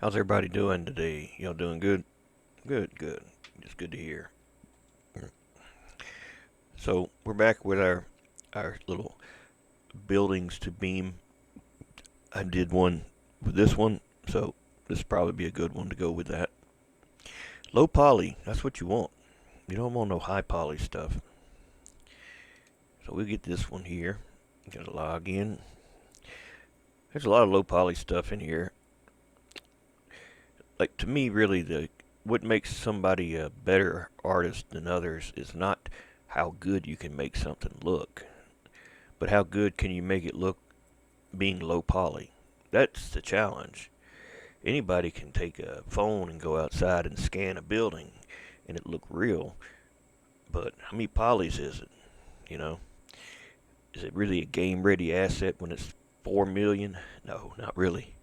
How's everybody doing today? Y'all doing good? Good, good. It's good to hear. So we're back with our little buildings to beam. I did one with this one, so this will probably be a good one to go with that. Low poly, that's what you want. You don't want no high poly stuff. So we'll get this one here. Gotta log in. There's a lot of low poly stuff in here. Like to me, really, what makes somebody a better artist than others is not how good you can make something look, but how good can you make it look being low poly. That's the challenge. Anybody can take a phone and go outside and scan a building and it look real, but how many polys is it? You know, is it really a game ready asset when it's 4 million? No, not really.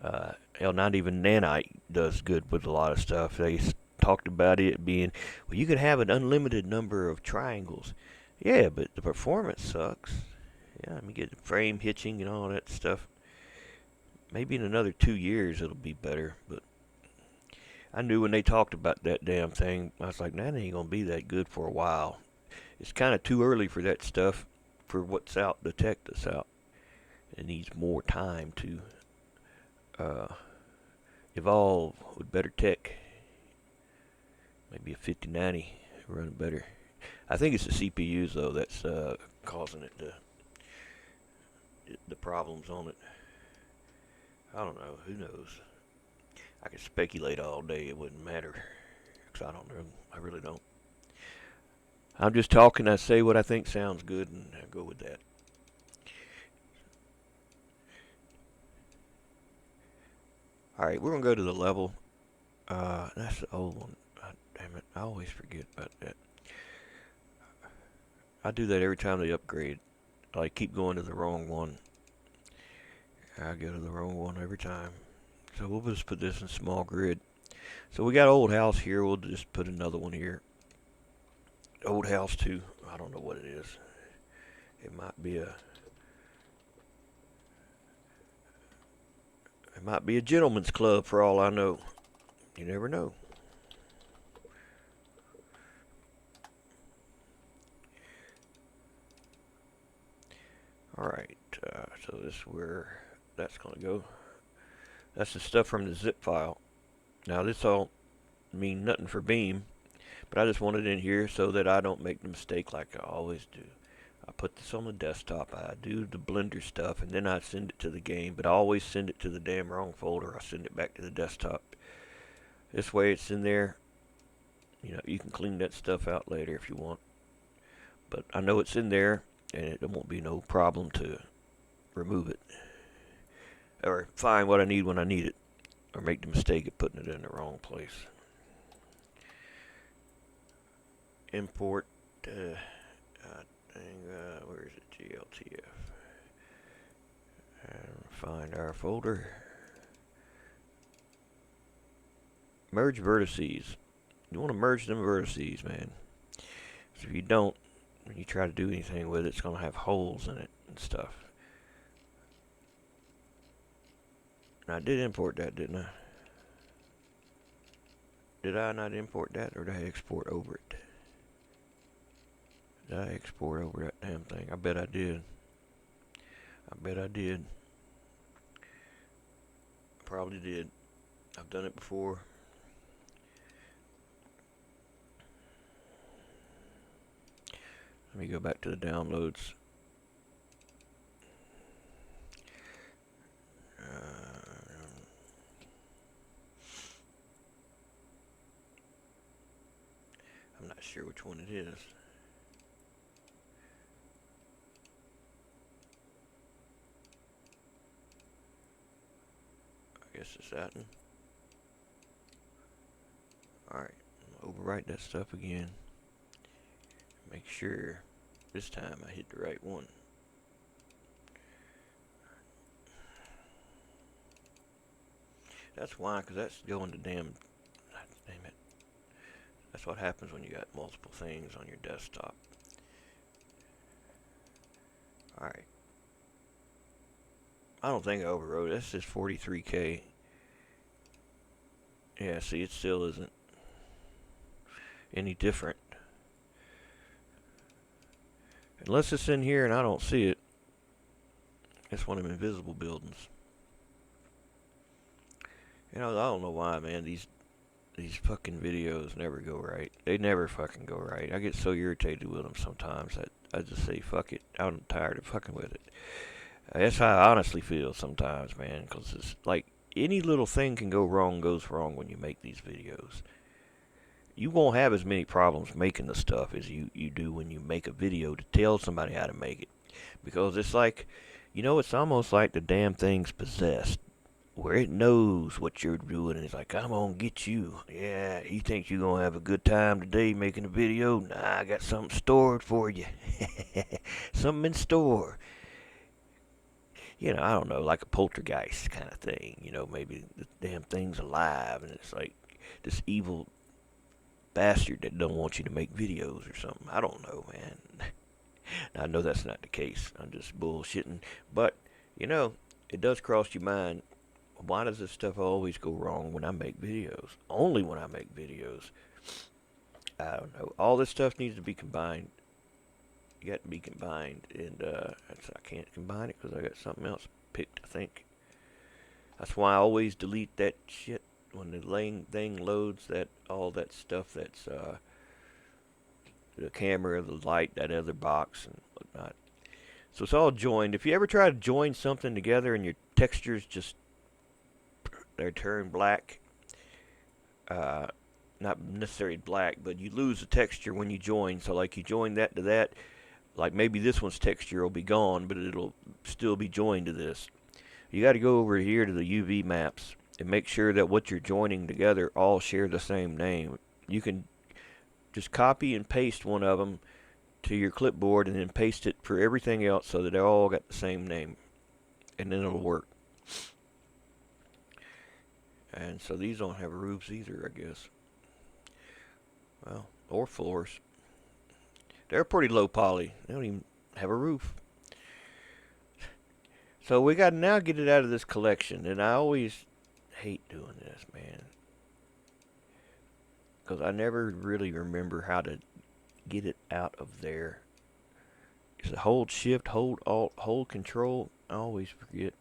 Hell, not even Nanite does good with a lot of stuff. They talked about it being, well, you could have an unlimited number of triangles. Yeah, but the performance sucks. Yeah, I mean, get the frame hitching and all that stuff. Maybe in another 2 years it'll be better, but I knew when they talked about that damn thing, I was like, that ain't gonna be that good for a while. It's kind of too early for that stuff, for what's out, the tech that's out. It needs more time to uh, evolve with better tech. Maybe a 5090 run better. I think it's the CPUs though that's causing it the problems on it. I don't know. Who knows? I could speculate all day. It wouldn't matter. Because I don't know. I really don't. I'm just talking. I say what I think sounds good, and I go with that. All right, we're gonna go to the level. That's the old one. Damn it! I always forget about that. I do that every time they upgrade. I like keep going to the wrong one. I go to the wrong one every time. So we'll just put this in small grid. So we got old house here. We'll just put another one here. Old house too. I don't know what it is. It might be a. It might be a gentleman's club for all I know. You never know. All right. So this is where that's gonna go. That's the stuff from the zip file. Now this all mean nothing for Beam, but I just want it in here so that I don't make the mistake like I always do. I put this on the desktop, I do the Blender stuff, and then I send it to the game, but I always send it to the damn wrong folder. I send it back to the desktop. This way it's in there. You know, you can clean that stuff out later if you want. But I know it's in there, and it won't be no problem to remove it. Or find what I need when I need it. Or make the mistake of putting it in the wrong place. Import, where is it? GLTF. And find our folder. Merge vertices. You want to merge them vertices, man. So if you don't, when you try to do anything with it, it's going to have holes in it and stuff. And I did import that, didn't I? Did I not import that, or did I export over it? Did I export over that damn thing? I bet I did. I bet I did. Probably did. I've done it before. Let me go back to the downloads. I'm not sure which one it is. I guess it's that one. Alright, overwrite that stuff again. Make sure this time I hit the right one. That's why, because that's going to damn it. That's what happens when you got multiple things on your desktop. Alright. I don't think I overwrote it. That's just 43K. Yeah, see, it still isn't any different. Unless it's in here and I don't see it. It's one of them invisible buildings. You know, I don't know why, man. These fucking videos never go right. They never fucking go right. I get so irritated with them sometimes that I just say, fuck it. I'm tired of fucking with it. That's how I honestly feel sometimes, man. Because it's like any little thing can go wrong goes wrong when you make these videos. You won't have as many problems making the stuff as you do when you make a video to tell somebody how to make it. Because it's like, you know, it's almost like the damn thing's possessed. Where it knows what you're doing and it's like, I'm gonna get you. Yeah, you think you're gonna have a good time today making a video? Nah, I got something stored for you. Something in store. You know, I don't know, like a poltergeist kind of thing. You know, maybe the damn thing's alive and it's like this evil bastard that don't want you to make videos or something. I don't know, man. I know that's not the case. I'm just bullshitting. But, you know, it does cross your mind. Why does this stuff always go wrong when I make videos? Only when I make videos. I don't know. All this stuff needs to be combined. You got to be combined. And I can't combine it because I got something else picked, I think. That's why I always delete that shit when the thing loads, that all that stuff that's the camera, the light, that other box and whatnot. So it's all joined. If you ever try to join something together and your textures just they turn black, not necessarily black, but you lose the texture when you join. So like you join that to that, like maybe this one's texture will be gone, but it'll still be joined to this. You got to go over here to the UV maps and make sure that what you're joining together all share the same name. You can just copy and paste one of them to your clipboard and then paste it for everything else so that they all got the same name, and then it'll work. And so these don't have roofs either, I guess. Well, or floors. They're pretty low poly. They don't even have a roof. So we got to now get it out of this collection. And I always hate doing this, man. Because I never really remember how to get it out of there. Is it hold shift, hold alt, hold control? I always forget.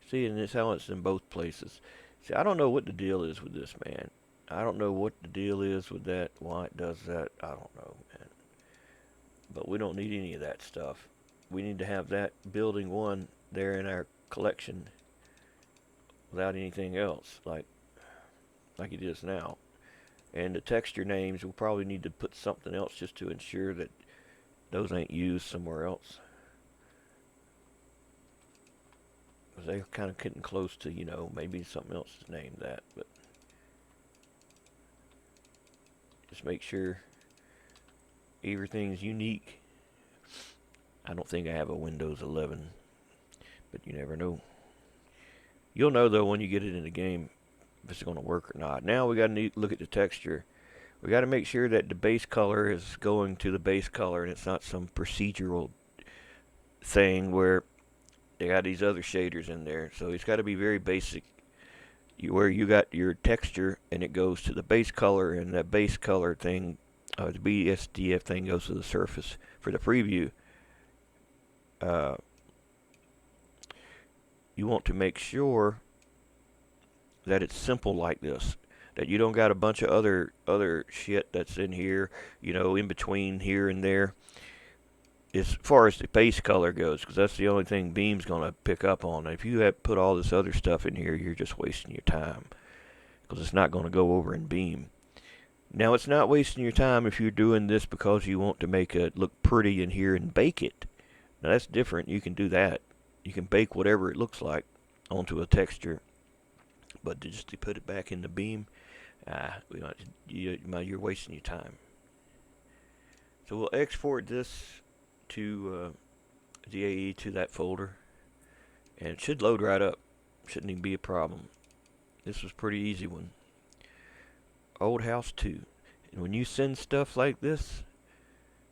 See, and it's how it's in both places. See, I don't know what the deal is with this, man. I don't know what the deal is with that, why it does that. I don't know, man. But we don't need any of that stuff. We need to have that building one there in our collection without anything else, like it is now. And the texture names, we'll probably need to put something else just to ensure that those ain't used somewhere else. Because they're kind of getting close to, you know, maybe something else is named that. But just make sure everything's unique. I don't think I have a Windows 11, but you never know. You'll know, though, when you get it in the game if it's going to work or not. Now we got to look at the texture. We got to make sure that the base color is going to the base color and it's not some procedural thing where they got these other shaders in there. So it's got to be very basic, where you got your texture and it goes to the base color, and that base color thing, the BSDF thing, goes to the surface for the preview. You want to make sure that it's simple like this, that you don't got a bunch of other shit that's in here, you know, in between here and there, as far as the base color goes, because that's the only thing Beam's going to pick up on. If you have put all this other stuff in here, you're just wasting your time, because it's not going to go over in Beam. Now, it's not wasting your time if you're doing this because you want to make it look pretty in here and bake it. Now, that's different. You can do that. You can bake whatever it looks like onto a texture. But just to put it back in the Beam, you're wasting your time. So we'll export this to DAE to that folder, and it should load right up. Shouldn't even be a problem. This was a pretty easy one. Old House 2. And when you send stuff like this,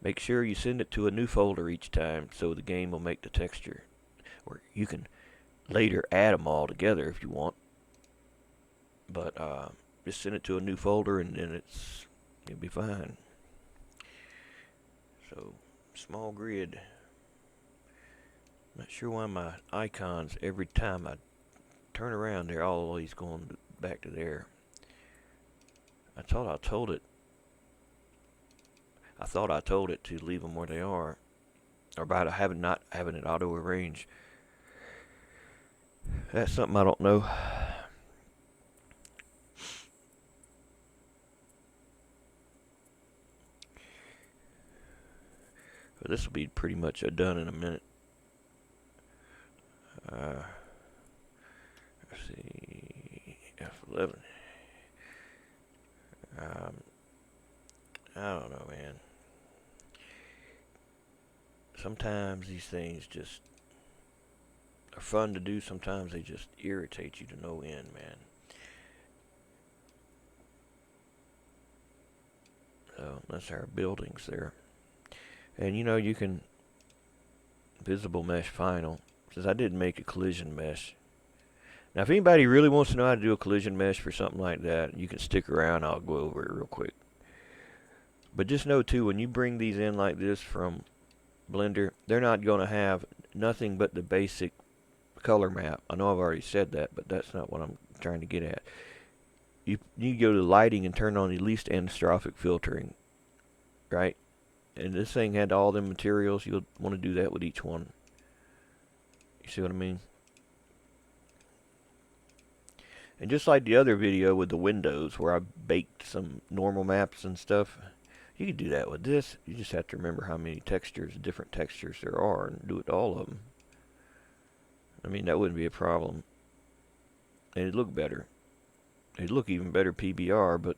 make sure you send it to a new folder each time so the game will make the texture. Or you can later add them all together if you want. But just send it to a new folder and then it'll be fine. So, small grid. Not sure why my icons, every time I turn around, they're always going back to there. I thought I told it to leave them where they are, or about not having it auto arrange. That's something I don't know. But this will be pretty much done in a minute. Let's see, F11. I don't know, man. Sometimes these things just are fun to do. Sometimes they just irritate you to no end, man. So that's our buildings there. And you know, you can visible mesh final. Since I did make a collision mesh. Now if anybody really wants to know how to do a collision mesh for something like that, you can stick around. I'll go over it real quick. But just know too, when you bring these in like this from Blender, they're not going to have nothing but the basic color map. I know I've already said that, but that's not what I'm trying to get at. You need to go to lighting and turn on the least anastrophic filtering, right? And this thing had all them materials. You'll want to do that with each one. You see what I mean? And just like the other video with the windows where I baked some normal maps and stuff, you can do that with this. You just have to remember how many textures, different textures there are, and do it to all of them. I mean, that wouldn't be a problem. And it'd look better. It'd look even better PBR, but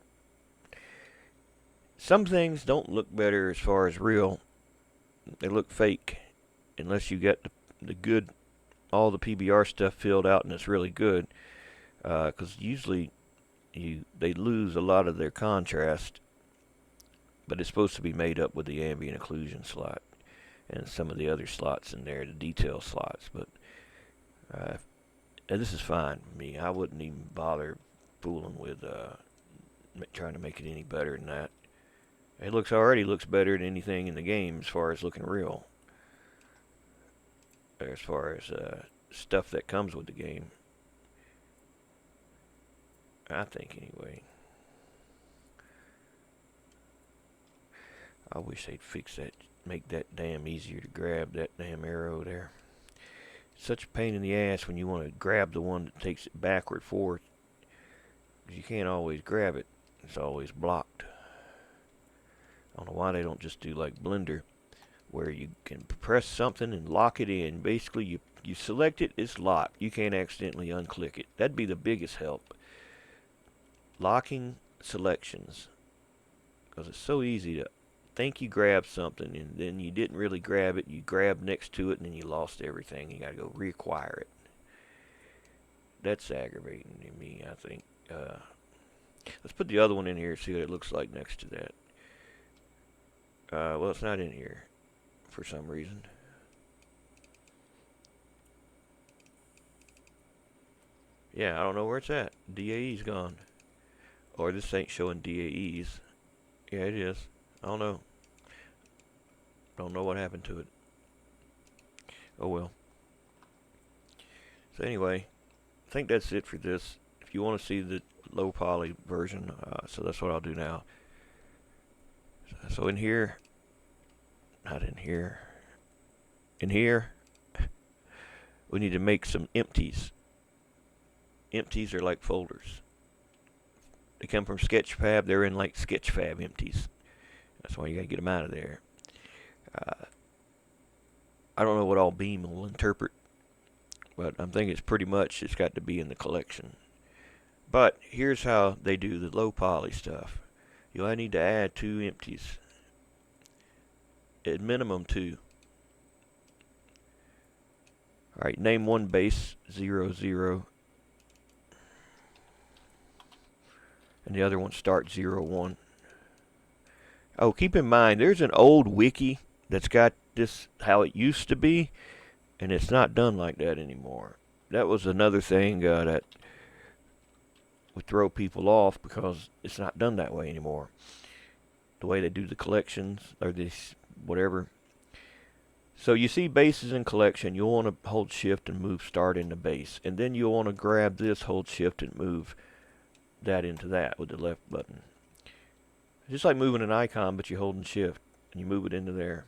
some things don't look better as far as real. They look fake. Unless you get the good, all the PBR stuff filled out and it's really good. Because usually they lose a lot of their contrast. But it's supposed to be made up with the ambient occlusion slot and some of the other slots in there, the detail slots. But this is fine for me. I wouldn't even bother fooling with trying to make it any better than that. It already looks better than anything in the game as far as looking real. As far as stuff that comes with the game. I think anyway. I wish they'd fix that, make that damn easier to grab, that damn arrow there. It's such a pain in the ass when you want to grab the one that takes it backward forward. Because you can't always grab it. It's always blocked. I don't know why they don't just do like Blender, where you can press something and lock it in. Basically, you select it, it's locked. You can't accidentally unclick it. That'd be the biggest help. Locking selections. Because it's so easy to think you grabbed something and then you didn't really grab it. You grabbed next to it and then you lost everything. You got to go reacquire it. That's aggravating to me, I think. Let's put the other one in here and see what it looks like next to that. Well, it's not in here for some reason. Yeah, I don't know where it's at. DAE's gone. Or this ain't showing DAEs. Yeah, it is. I don't know. Don't know what happened to it. Oh well. So anyway, I think that's it for this. If you want to see the low poly version, so that's what I'll do now. So in here, not in here, in here, we need to make some empties. Empties are like folders. They come from Sketchfab. They're in like Sketchfab empties. That's why you gotta get them out of there. I don't know what all Beam will interpret, but I'm thinking it's pretty much it's got to be in the collection. But here's how they do the low poly stuff. You only need to add 2 empties. At minimum 2. Alright, name one base 0, 0. And the other one start 0, 1. Oh, keep in mind, there's an old wiki that's got this how it used to be. And it's not done like that anymore. That was another thing that would throw people off because it's not done that way anymore. The way they do the collections or this whatever. So you see bases in collection, you'll want to hold shift and move start into base. And then you'll want to grab this, hold shift and move that into that with the left button. Just like moving an icon, but you're holding shift and you move it into there.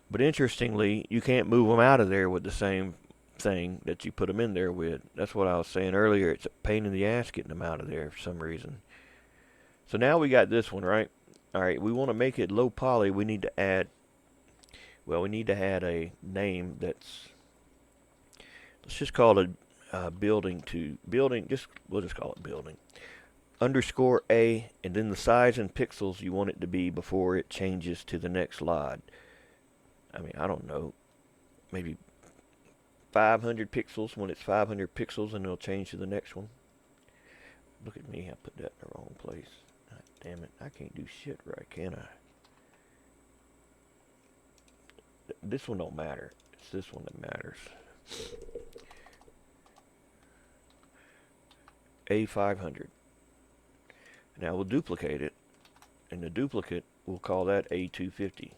But interestingly, you can't move them out of there with the same thing that you put them in there with. That's what I was saying earlier. It's a pain in the ass getting them out of there for some reason. So now we got this one, right? Alright, we want to make it low poly. We need to add, well, we need to add a name that's, let's just call it building, we'll just call it building. Underscore A, and then the size in pixels you want it to be before it changes to the next LOD. I mean, I don't know, maybe 500 pixels. When it's 500 pixels, and it'll change to the next one. Look at me, I put that in the wrong place. God damn it, I can't do shit right, can I? This one don't matter. It's this one that matters. A500. Now we'll duplicate it, and the duplicate, we'll call that A250.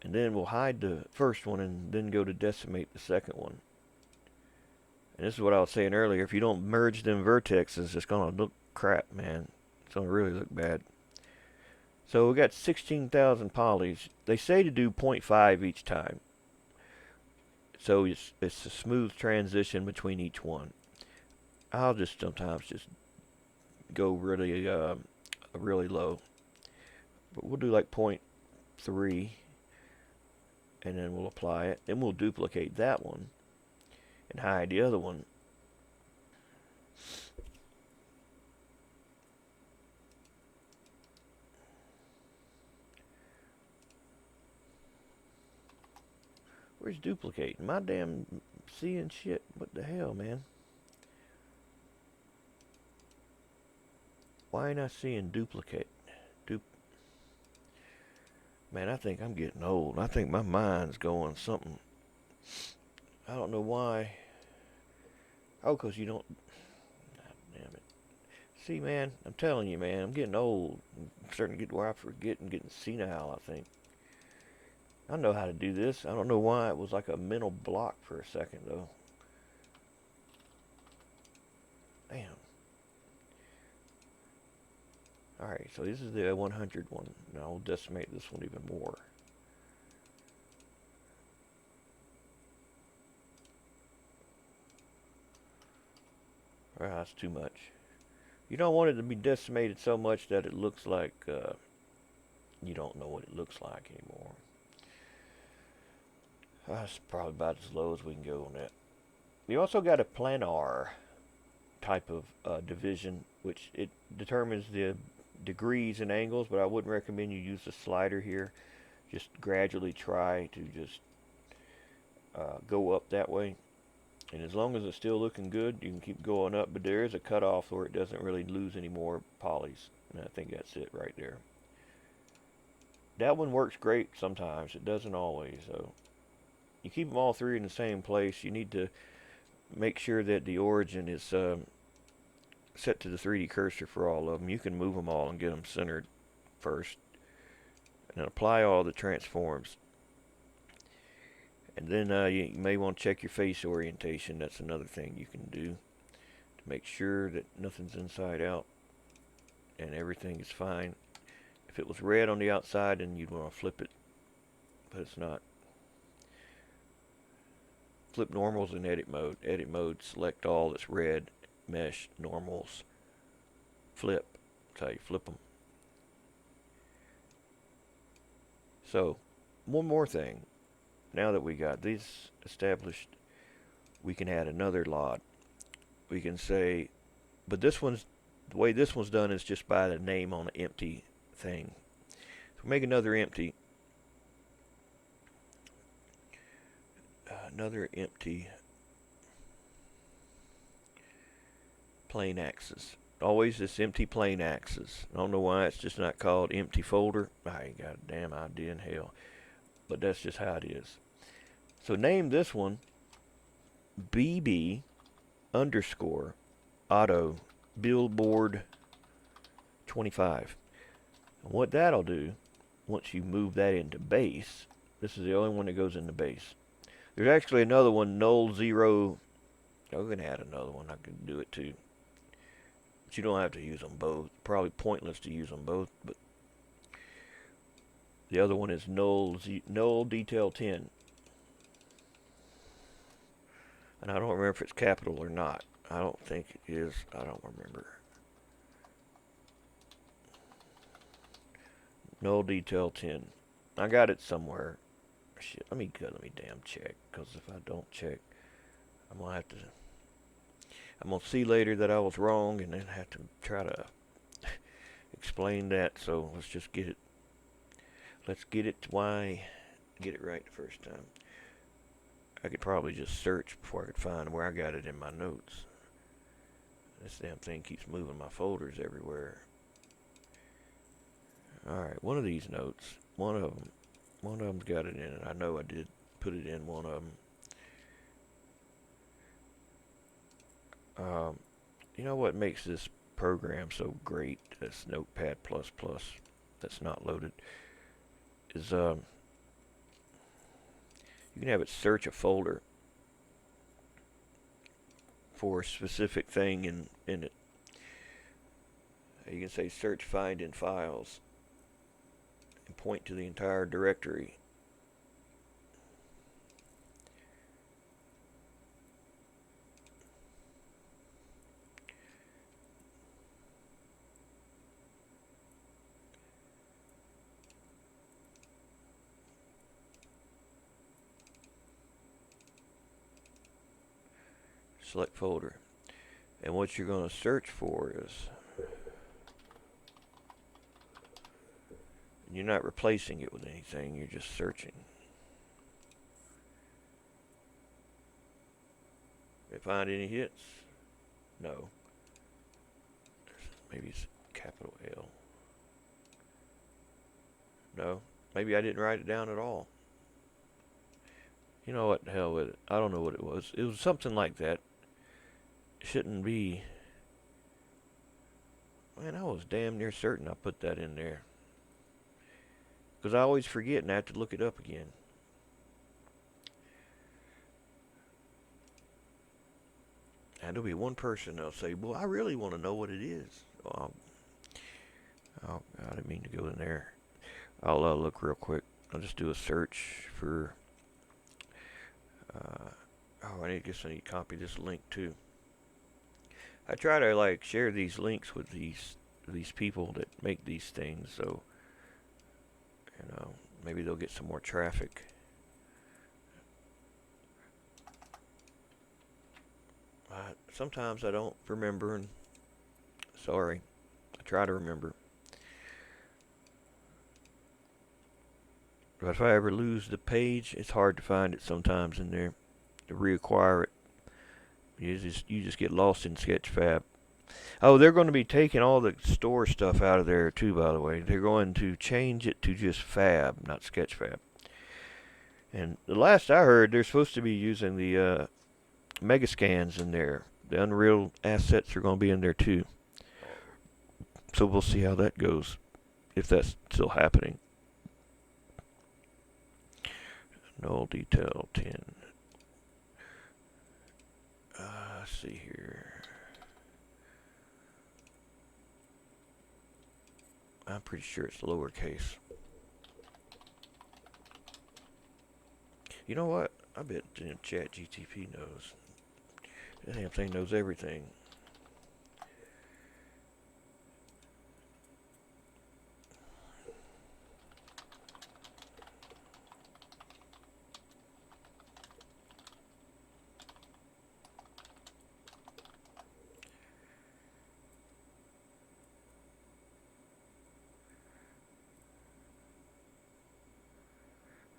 And then we'll hide the first one and then go to decimate the second one. And this is what I was saying earlier. If you don't merge them vertexes, it's going to look crap, man. It's going to really look bad. So we got 16,000 polys. They say to do 0.5 each time. So it's a smooth transition between each one. I'll just sometimes just go really low. But we'll do like 0.3. And then we'll apply it. Then we'll duplicate that one and hide the other one. Where's duplicate? My damn seeing shit. What the hell, man? Why ain't I seeing duplicate? Man, I think I'm getting old. I think my mind's going something. I don't know why. Oh, 'cause you don't. God damn it. See, man, I'm telling you, man, I'm getting old. I'm starting to get where I forget and getting senile, I think. I know how to do this. I don't know why it was like a mental block for a second, though. Damn. Alright, so this is the 100 one. Now we'll decimate this one even more. That's too much. You don't want it to be decimated so much that it looks like you don't know what it looks like anymore. That's probably about as low as we can go on that. You also got a planar type of division, which it determines the degrees and angles, but I wouldn't recommend you use the slider here. Just gradually try to just go up that way. And as long as it's still looking good, you can keep going up, but there is a cutoff where it doesn't really lose any more polys. And I think that's it right there. That one works great sometimes. It doesn't always, though. You keep them all three in the same place. You need to make sure that the origin is set to the 3D cursor for all of them. You can move them all and get them centered first. And then apply all the transforms. And then you may want to check your face orientation. That's another thing you can do to make sure that nothing's inside out and everything is fine. If it was red on the outside, then you'd want to flip it, but it's not. Flip normals in edit mode. Edit mode, select all that's red, mesh, normals, flip. That's how you flip them. So, one more thing. Now that we got these established, we can add another LOD. We can say, but this one's, the way this one's done is just by the name on an empty thing. So make another empty. Another empty plain axis. Always this empty plain axis. I don't know why it's just not called empty folder. I ain't got a damn idea in hell. but that's just how it is. So name this one BB underscore auto billboard 25. And what that'll do, once you move that into base, this is the only one that goes into base. There's actually another one, null 0. I'm going to add another one. I can do it too. But you don't have to use them both. Probably pointless to use them both. But the other one is null detail 10. And I don't remember if it's capital or not. I don't think it is. I don't remember. Null detail 10. I got it somewhere. Shit, let me damn check. Because if I don't check, I'm going to have to... I'm going to see later that I was wrong and then have to try to explain that. So let's just get it. Let's get it get it right the first time. I could probably just search before I could find where I got it in my notes. This damn thing keeps moving my folders everywhere. Alright, one of these notes, one of them's got it in it. I know I did put it in one of them. You know what makes this program so great, this Notepad++, that's not loaded, is you can have it search a folder for a specific thing in it. You can say search find in files and point to the entire directory. Select folder, and what you're going to search for is, you're not replacing it with anything, you're just searching. Did I find any hits? No. Maybe it's capital L. No. Maybe I didn't write it down at all. You know what the hell with it. I don't know what it was. It was something like that. Shouldn't be. Man, I was damn near certain I put that in there. Because I always forget and I have to look it up again. And there'll be one person that'll say, well, I really want to know what it is. Oh, I didn't mean to go in there. I'll look real quick. I'll just do a search for... I guess I need to copy this link too. I try to like share these links with these people that make these things, so you know, maybe they'll get some more traffic. Sometimes I don't remember, and sorry, I try to remember. But if I ever lose the page, it's hard to find it sometimes in there to reacquire it. You just get lost in Sketchfab. Oh, they're going to be taking all the store stuff out of there too, by the way. They're going to change it to just Fab, not Sketchfab. And the last I heard, they're supposed to be using the Megascans in there. The Unreal assets are going to be in there too. So we'll see how that goes, if that's still happening. Null detail 10. Let's see here. I'm pretty sure it's lowercase. You know what? I bet ChatGTP knows. That damn thing knows everything.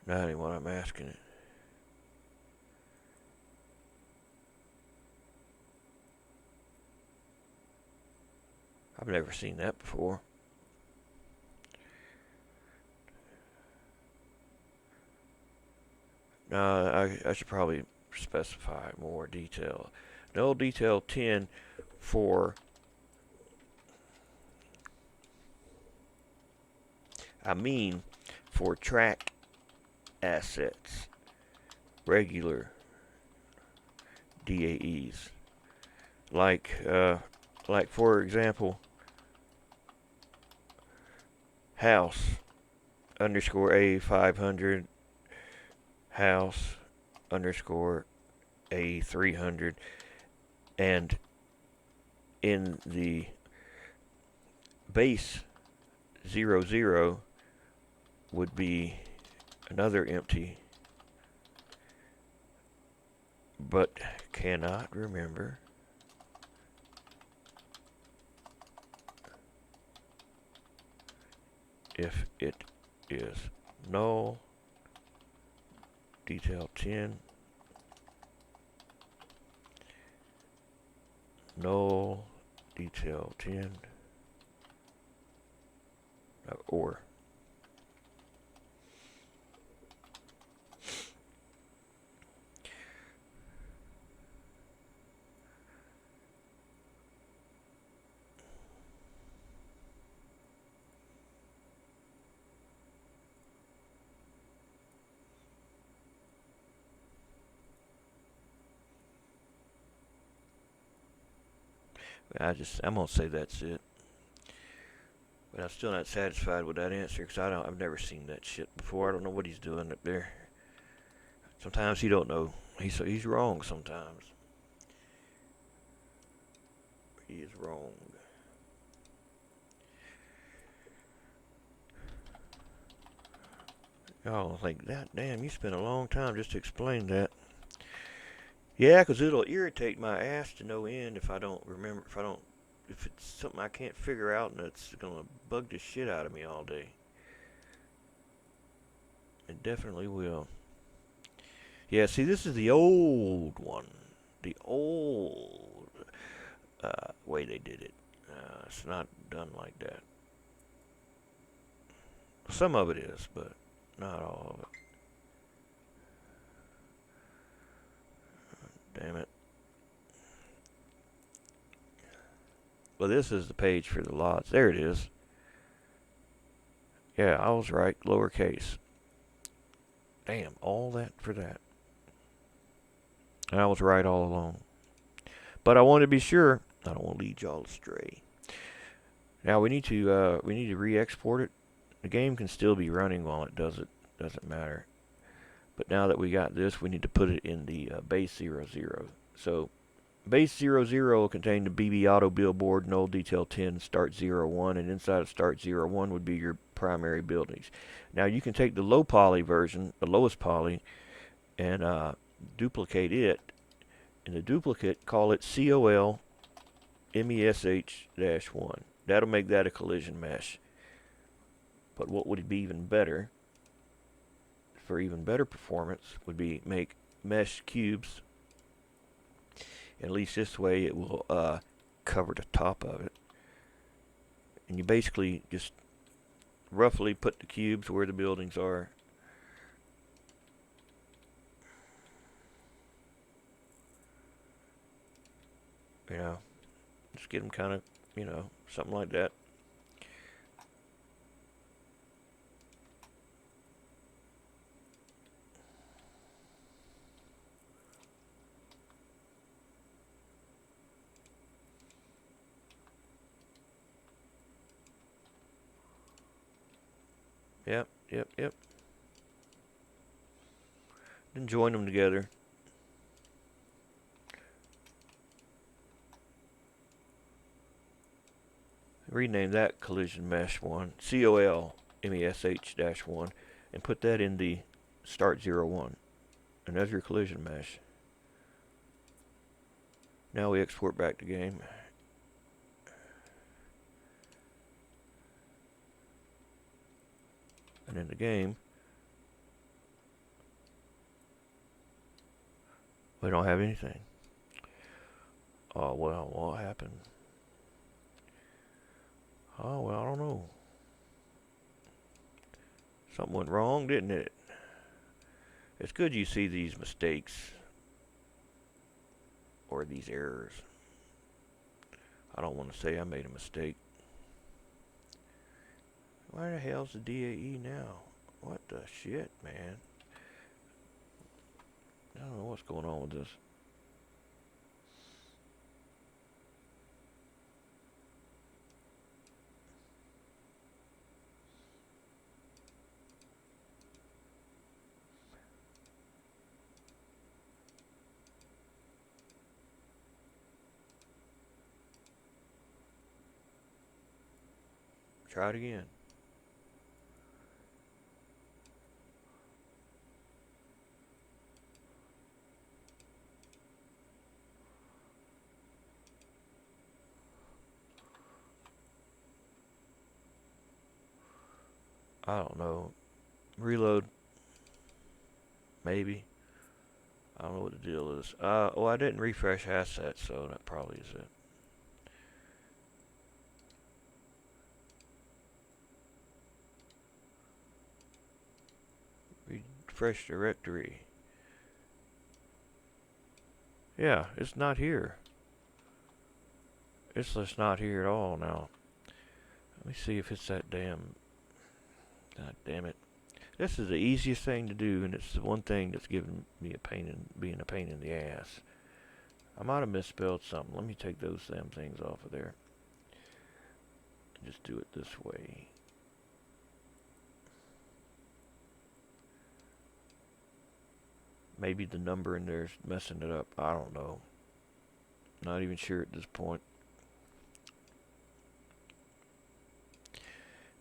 That ain't what I'm asking it. I've never seen that before. I should probably specify more detail. Null detail 10 for, for track assets, regular DAEs. Like for example, house underscore A500, house underscore A300, and in the base 00 would be another empty, but cannot remember if it is null detail 10 null detail 10 or I'm gonna say that's it. But I'm still not satisfied with that answer because I've never seen that shit before. I don't know what he's doing up there. Sometimes he don't know. He's wrong sometimes. He is wrong. Y'all think that? Damn, you spent a long time just to explain that. Yeah, 'cause it'll irritate my ass to no end if I don't remember, if it's something I can't figure out and it's gonna bug the shit out of me all day. It definitely will. Yeah, see, this is the old one. The old way they did it. It's not done like that. Some of it is, but not all of it. Damn it. Well, this is the page for the LODS. There it is. Yeah, I was right. Lowercase. Damn, all that for that. And I was right all along. But I want to be sure. I don't want to lead y'all astray. Now we need to re-export it. The game can still be running while it does it. Doesn't matter. But now that we got this, we need to put it in the base 00. So base 00 will contain the BB Auto Billboard, null detail 10, start 01, and inside of start 01 would be your primary buildings. Now you can take the low poly version, the lowest poly, and duplicate it. In the duplicate, call it COL MESH-1. That'll make that a collision mesh. But what would be even better, for even better performance, would be make mesh cubes. At least this way it will cover the top of it. And you basically just roughly put the cubes where the buildings are. You know, just get them kind of, something like that. Yep. Then join them together. Rename that collision mesh 1, COL MESH-1, and put that in the start 01. And there's your collision mesh. Now we export back the game. And in the game, we don't have anything. Oh, well, what happened? Oh, well, I don't know. Something went wrong, didn't it? It's good you see these mistakes or these errors. I don't want to say I made a mistake. Where the hell's the DAE now? What the shit, man? I don't know what's going on with this. Try it again. I don't know. Reload. Maybe. I don't know what the deal is. Well, I didn't refresh assets, so that probably is it. Refresh directory. Yeah, it's not here. It's just not here at all now. Let me see if it's that damn... God damn it. This is the easiest thing to do, and it's the one thing that's giving me being a pain in the ass. I might have misspelled something. Let me take those damn things off of there. Just do it this way. Maybe the number in there is messing it up. I don't know. Not even sure at this point.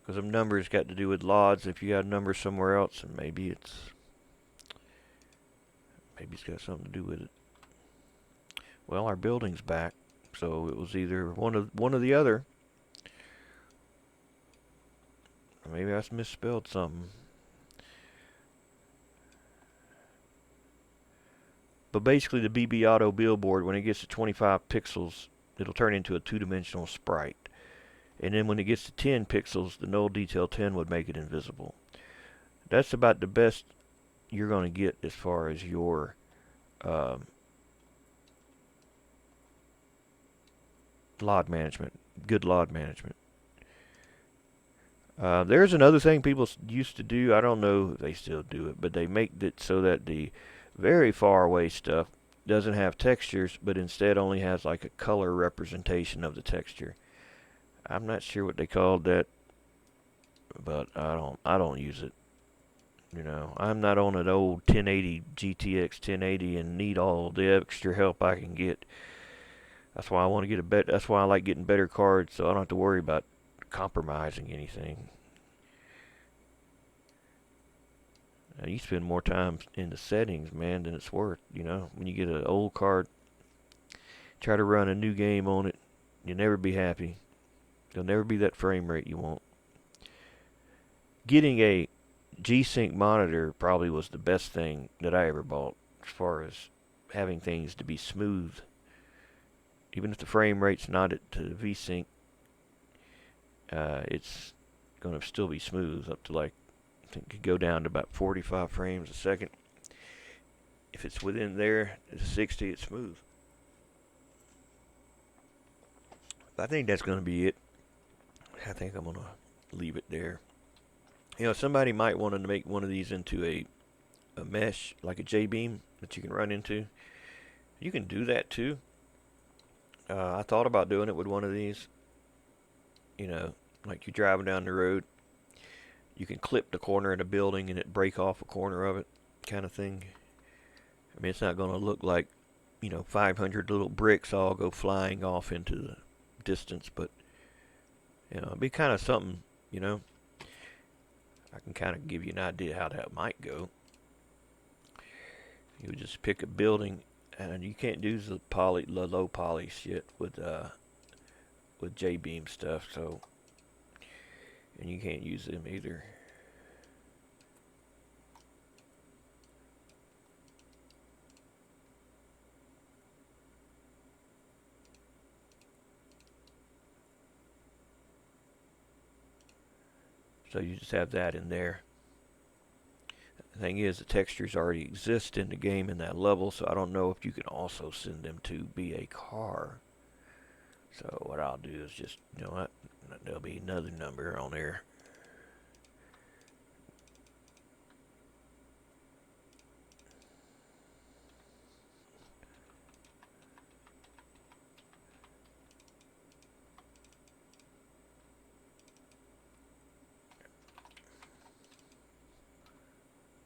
Because them numbers got to do with LODS. If you got a number somewhere else, and maybe it's got something to do with it. Well, our building's back, so it was either one or the other. Or maybe I misspelled something. But basically, the BB Auto billboard, when it gets to 25 pixels, it'll turn into a two-dimensional sprite. And then when it gets to 10 pixels, the null detail 10 would make it invisible. That's about the best you're going to get as far as your LOD management, good LOD management. There's another thing people used to do. I don't know if they still do it, but they make it so that the very far away stuff doesn't have textures, but instead only has like a color representation of the texture. I'm not sure what they called that, but I don't use it. You know, I'm not on an old 1080 GTX 1080 and need all the extra help I can get. That's why I want to get that's why I like getting better cards, so I don't have to worry about compromising anything. You spend more time in the settings, man, than it's worth. You know, when you get an old card, try to run a new game on it, you'll never be happy. There'll never be that frame rate you want. Getting a G-Sync monitor probably was the best thing that I ever bought as far as having things to be smooth. Even if the frame rate's not at to V-Sync, it's going to still be smooth up to like, I think it could go down to about 45 frames a second. If it's within there, it's 60, it's smooth. But I think that's going to be it. I think I'm going to leave it there. You know, somebody might want to make one of these into a mesh, like a Jbeam that you can run into. You can do that too. I thought about doing it with one of these. You know, like you're driving down the road, you can clip the corner of the building and it break off a corner of it, kind of thing. I mean, it's not going to look like, you know, 500 little bricks all go flying off into the distance, but, you know, it'd be kind of something, you know. I can kind of give you an idea how that might go. You would just pick a building, and you can't do the low poly shit with Jbeam stuff, so, and you can't use them either. So you just have that in there. thing is, the textures already exist in the game in that level, so I don't know if you can also send them to be a car. So what I'll do is just, you know what, there'll be another number on there.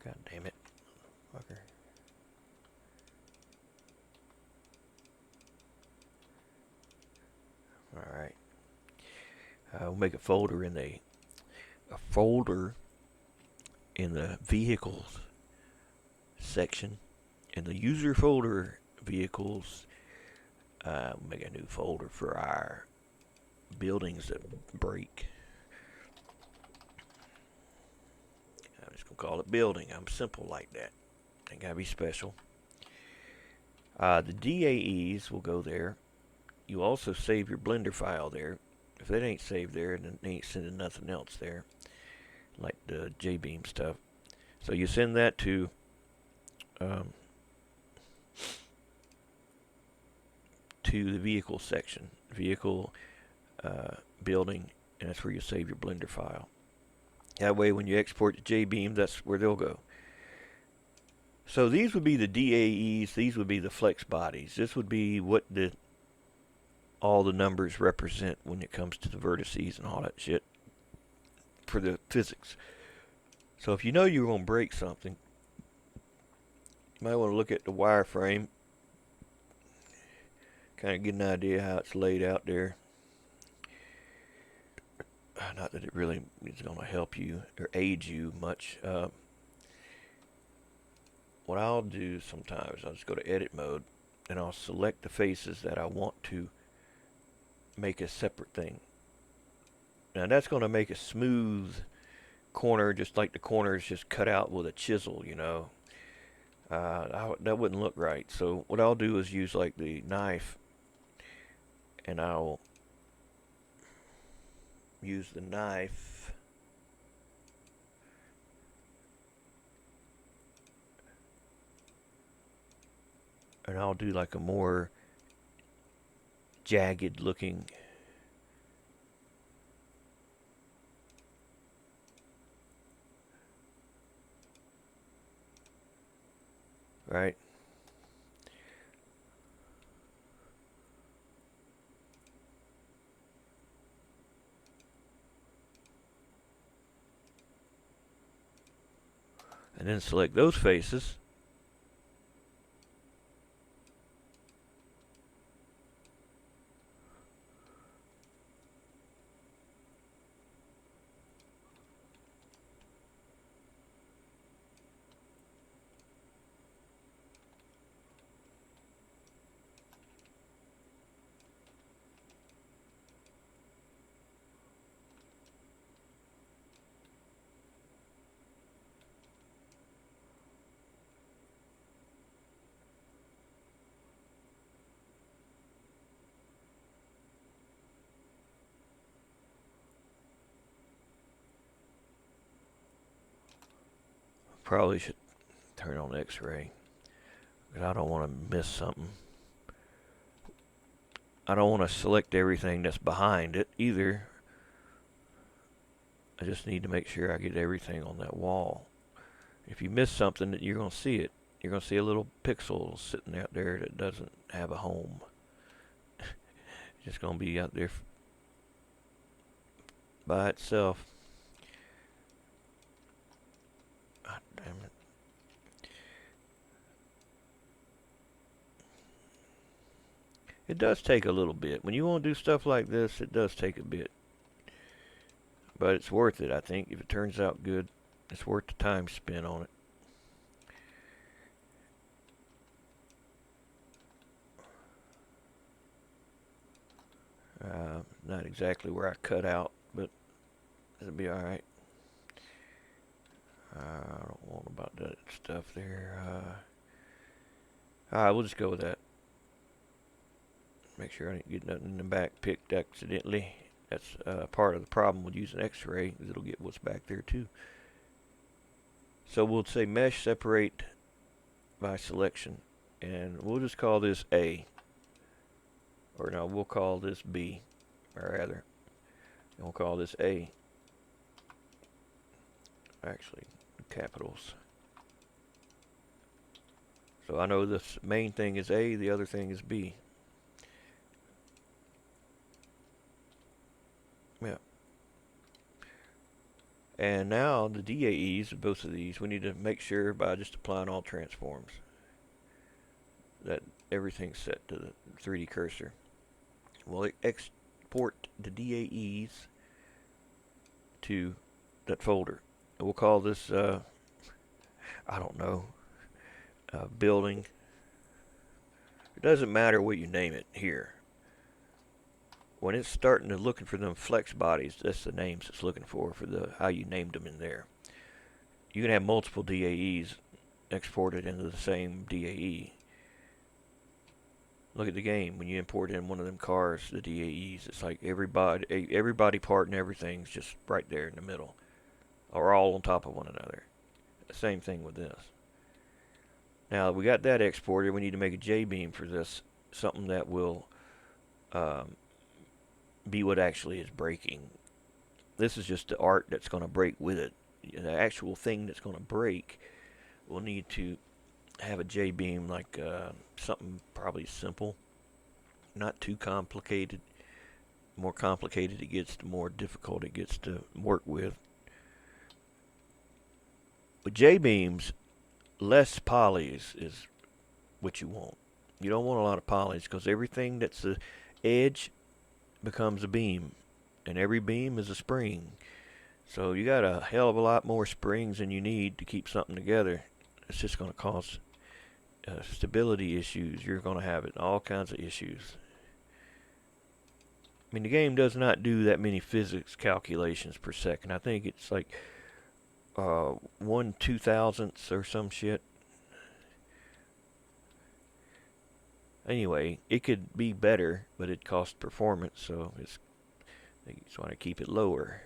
God damn it, fucker. All right. We'll make a folder in the vehicles section. In the user folder, vehicles, we'll make a new folder for our buildings that break. I'm just gonna call it building. I'm simple like that. Ain't gotta be special. The DAEs will go there. You also save your Blender file there. If that ain't saved there, then it ain't sending nothing else there, like the Jbeam stuff. So you send that to the vehicle section, vehicle building, and that's where you save your Blender file. That way, when you export to Jbeam, that's where they'll go. So these would be the DAEs. These would be the flex bodies. This would be what all the numbers represent when it comes to the vertices and all that shit for the physics. So if you know you're going to break something, you might want to look at the wireframe, kind of get an idea how it's laid out there. Not that it really is going to help you or aid you much. What I'll do sometimes, I'll just go to edit mode and I'll select the faces that I want to make a separate thing. Now that's going to make a smooth corner, just like the corner is just cut out with a chisel, you know. That wouldn't look right. So what I'll do is use like the knife, and I'll use the knife and I'll do like a more jagged looking right. And then select those faces. Probably should turn on X-ray, because I don't want to miss something. I don't want to select everything that's behind it either. I just need to make sure I get everything on that wall. If you miss something, you're going to see it. You're going to see a little pixel sitting out there that doesn't have a home. It's just going to be out there by itself. God damn it. It does take a little bit. When you want to do stuff like this, it does take a bit. But it's worth it, I think. If it turns out good, it's worth the time spent on it. Not exactly where I cut out, but it'll be alright. I don't want about that stuff there. Alright, we'll just go with that. Make sure I didn't get nothing in the back picked accidentally. That's part of the problem with using X-ray, is it'll get what's back there too. So we'll say mesh separate by selection, and we'll just call this A, or no, we'll call this B, or rather, and we'll call this A. Actually, capitals. So I know this main thing is A, the other thing is B. Yeah. And now the DAEs of both of these, we need to make sure by just applying all transforms that everything's set to the 3D cursor. We'll export the DAEs to that folder. We'll call this, I don't know, building. It doesn't matter what you name it here. When it's starting to looking for them flex bodies, that's the names it's looking for the how you named them in there. You can have multiple DAEs exported into the same DAE. Look at the game. When you import in one of them cars, the DAEs, it's like every body part and everything's just right there in the middle, or all on top of one another. The same thing with this. Now we got that exported. We need to make a Jbeam for this, something that will be what actually is breaking. This is just the art that's going to break with it. The actual thing that's going to break, we'll need to have a Jbeam, like something probably simple, not too complicated. The more complicated it gets, the more difficult it gets to work with. With Jbeams, less polys is what you want. You don't want a lot of polys because everything that's the edge becomes a beam, and every beam is a spring. So you got a hell of a lot more springs than you need to keep something together. It's just going to cause stability issues. You're going to have it, all kinds of issues. I mean, the game does not do that many physics calculations per second. I think it's like 1/2000th or some shit. Anyway, it could be better, but it costs performance, so they just want to keep it lower.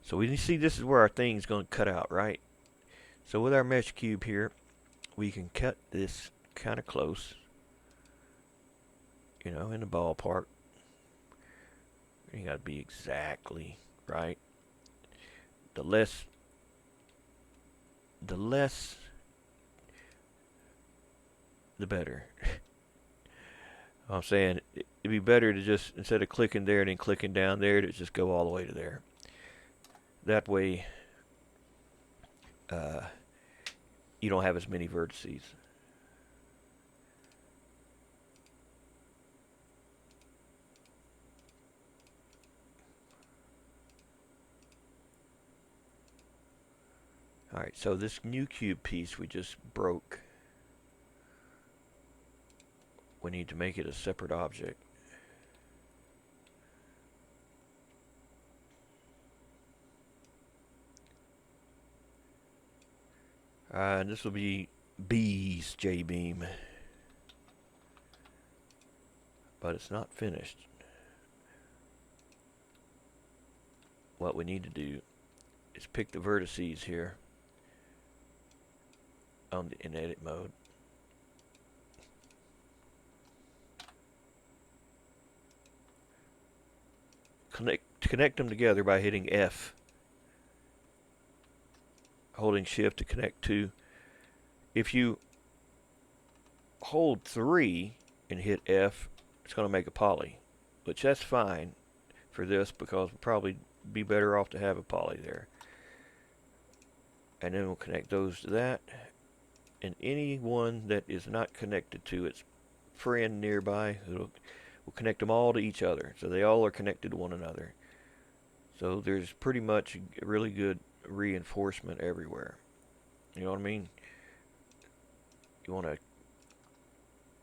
So we see this is where our thing's going to cut out, right? So with our mesh cube here, we can cut this kind of close, you know, in the ballpark. You got to be exactly right. The less, the better. I'm saying it'd be better to just, instead of clicking there and then clicking down there, to just go all the way to there. That way, you don't have as many vertices. Alright, so this new cube piece we just broke, we need to make it a separate object. And this will be B's Jbeam, but it's not finished. What we need to do is pick the vertices here in edit mode. Connect them together by hitting F, holding shift to connect two. If you hold 3 and hit F, it's going to make a poly, which that's fine for this because we'll probably be better off to have a poly there. And then we'll connect those to that, and any one that is not connected to its friend nearby, we'll connect them all to each other, so they all are connected to one another. So there's pretty much really good reinforcement everywhere. You know what I mean? You want to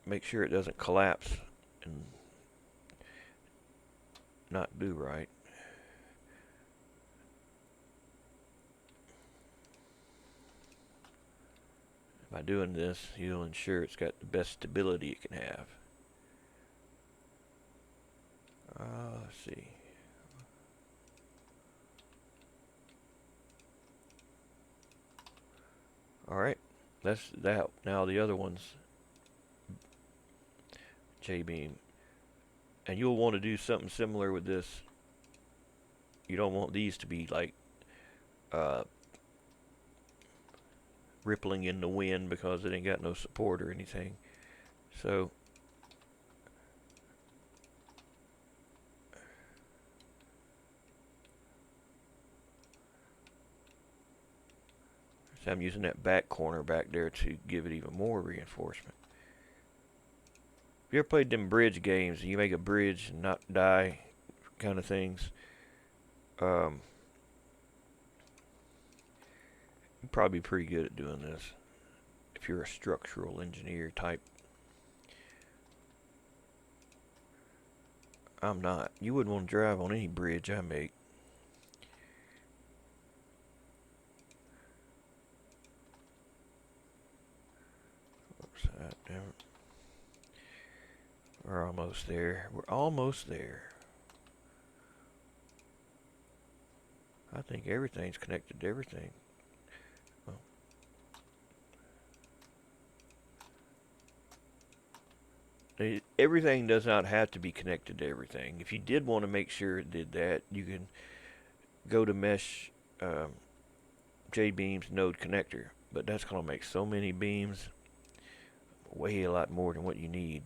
make sure it doesn't collapse and not do right. By doing this, you'll ensure it's got the best stability it can have. Let's see. Alright, that's that. Now the other one's Jbeam. And you'll want to do something similar with this. You don't want these to be like uh, rippling in the wind because it ain't got no support or anything. So I'm using that back corner back there to give it even more reinforcement. If you ever played them bridge games and you make a bridge and not die kind of things, you're probably pretty good at doing this if you're a structural engineer type. I'm not. You wouldn't want to drive on any bridge I make. We're almost there. We're almost there. I think everything's connected to everything. Well, everything does not have to be connected to everything. If you did want to make sure it did that, you can go to mesh Jbeam's node connector. But that's going to make so many beams way a lot more than what you need.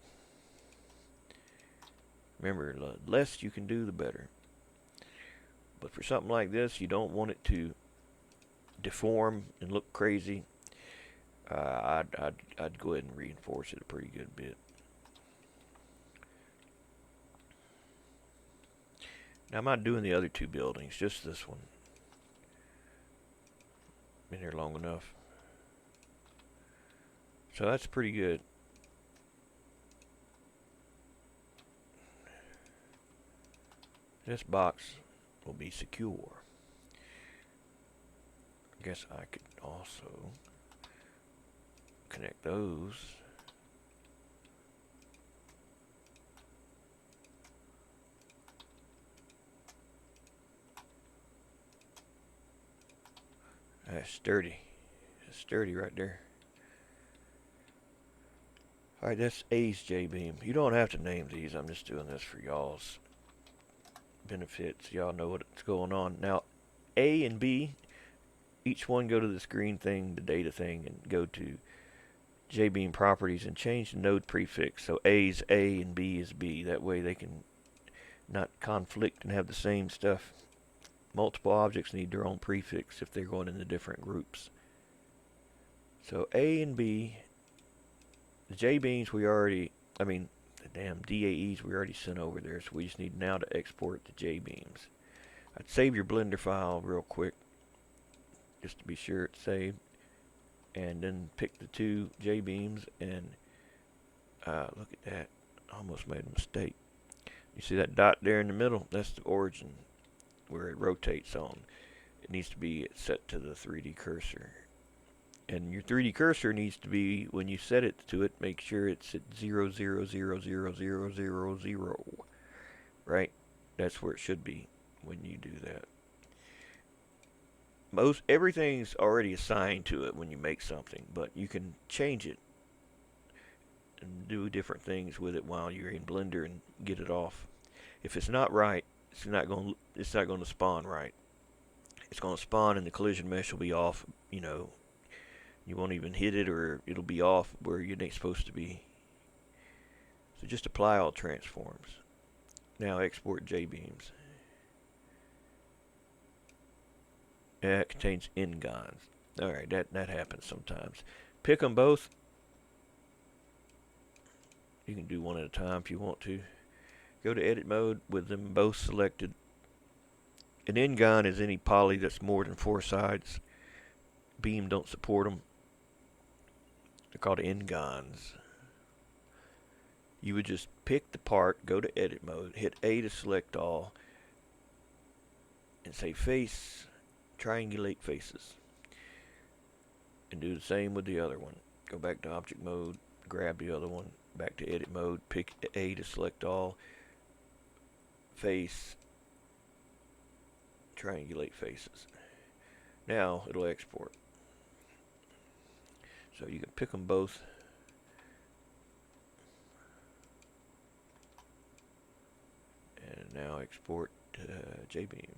Remember, the less you can do, the better. But for something like this, you don't want it to deform and look crazy. I'd go ahead and reinforce it a pretty good bit. Now I'm not doing the other two buildings, just this one. Been here long enough. So that's pretty good. This box will be secure. I guess I could also connect those. That's sturdy. That's sturdy right there. Alright, that's A's Jbeam. You don't have to name these. I'm just doing this for y'all's benefits. Y'all know what's going on. Now, A and B, each one go to this green thing, the data thing, and go to Jbeam properties and change the node prefix. So A is A and B is B. That way they can not conflict and have the same stuff. Multiple objects need their own prefix if they're going into different groups. So A and B, the Jbeams we already, the damn DAEs we already sent over there, so we just need now to export the Jbeams. I'd save your Blender file real quick, just to be sure it's saved, and then pick the two Jbeams and look at that, I almost made a mistake. You see that dot there in the middle? That's the origin where it rotates on. It needs to be set to the 3D cursor. And your 3D cursor needs to be, when you set it to it, make sure it's at 0, 0, 0, 0, 0, 0, 0. Right? That's where it should be when you do that. Everything's already assigned to it when you make something, but you can change it and do different things with it while you're in Blender and get it off. If it's not right, it's not going to spawn right. It's going to spawn and the collision mesh will be off, you won't even hit it, or it'll be off where it ain't supposed to be. So just apply all transforms. Now export Jbeams. It contains n-gons. Alright, that happens sometimes. Pick them both. You can do one at a time if you want to. Go to edit mode with them both selected. An n-gon is any poly that's more than 4 sides. Beam don't support them. They're called n-gons. You would just pick the part, go to edit mode, hit A to select all, and say face, triangulate faces. And do the same with the other one. Go back to object mode, grab the other one, back to edit mode, pick A to select all, face, triangulate faces. Now it'll export. So you can pick them both. And now export Jbeam.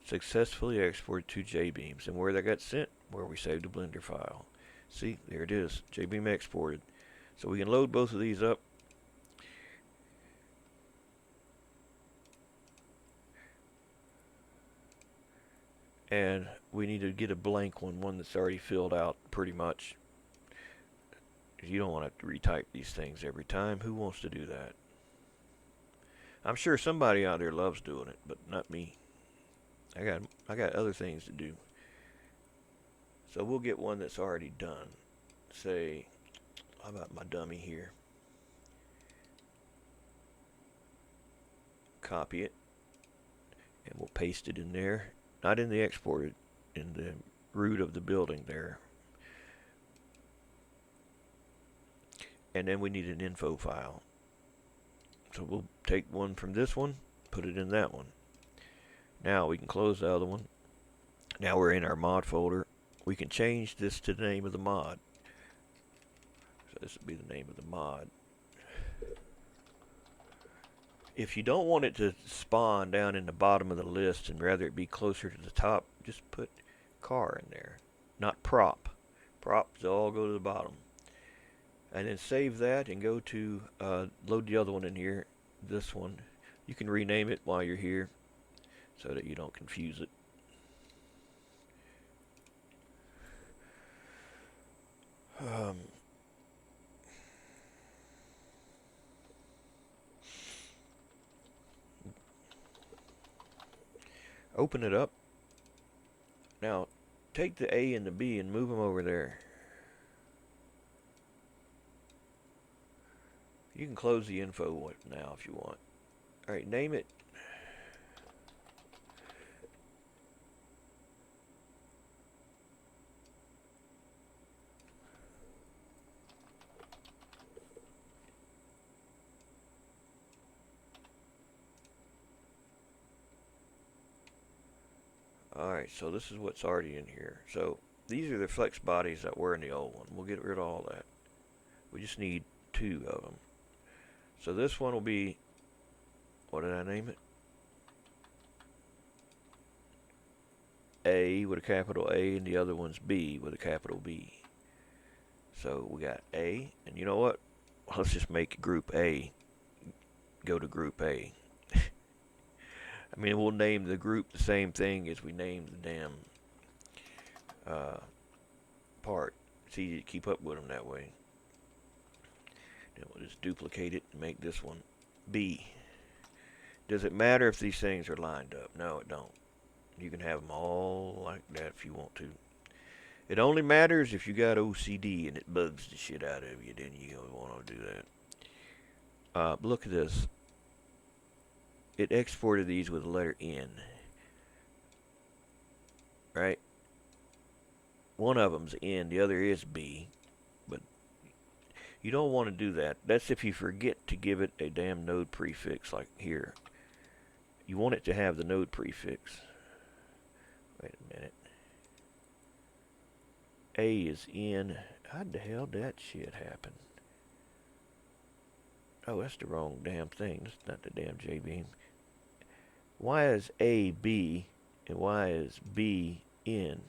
Successfully exported to Jbeams. And where that got sent? Where we saved a Blender file. See, there it is. Jbeam exported. So we can load both of these up. And we need to get a blank one that's already filled out pretty much. You don't want to have to retype these things every time. Who wants to do that? I'm sure somebody out there loves doing it, but not me. I got other things to do. So we'll get one that's already done. Say, how about my dummy here? Copy it, and we'll paste it in there. Not in the exported, in the root of the building there. And then we need an info file. So we'll take one from this one, put it in that one. Now we can close the other one. Now we're in our mod folder. We can change this to the name of the mod. So this will be the name of the mod. If you don't want it to spawn down in the bottom of the list and rather it be closer to the top, just put car in there, not prop. Props all go to the bottom. And then save that and go to load the other one in here, this one. You can rename it while you're here so that you don't confuse it. Open it up. Now take the A and the B and move them over there. You can close the info now if you want. Alright, name it. Alright, so this is what's already in here. So these are the flex bodies that were in the old one. We'll get rid of all that. We just need 2 of them. So this one will be, what did I name it? A with a capital A, and the other one's B with a capital B. So we got A, and you know what? Let's just make group A go to group A. I mean, we'll name the group the same thing as we named the damn part. It's easy to keep up with them that way. Then we'll just duplicate it and make this one B. Does it matter if these things are lined up? No, it don't. You can have them all like that if you want to. It only matters if you got OCD and it bugs the shit out of you. Then you don't want to do that. Look at this. It exported these with the letter N. Right? One of them's N, the other is B. But you don't want to do that. That's if you forget to give it a damn node prefix like here. You want it to have the node prefix. Wait a minute. A is N. How the hell did that shit happen? Oh, that's the wrong damn thing. That's not the damn Jbeam. Why is A B and why is B N?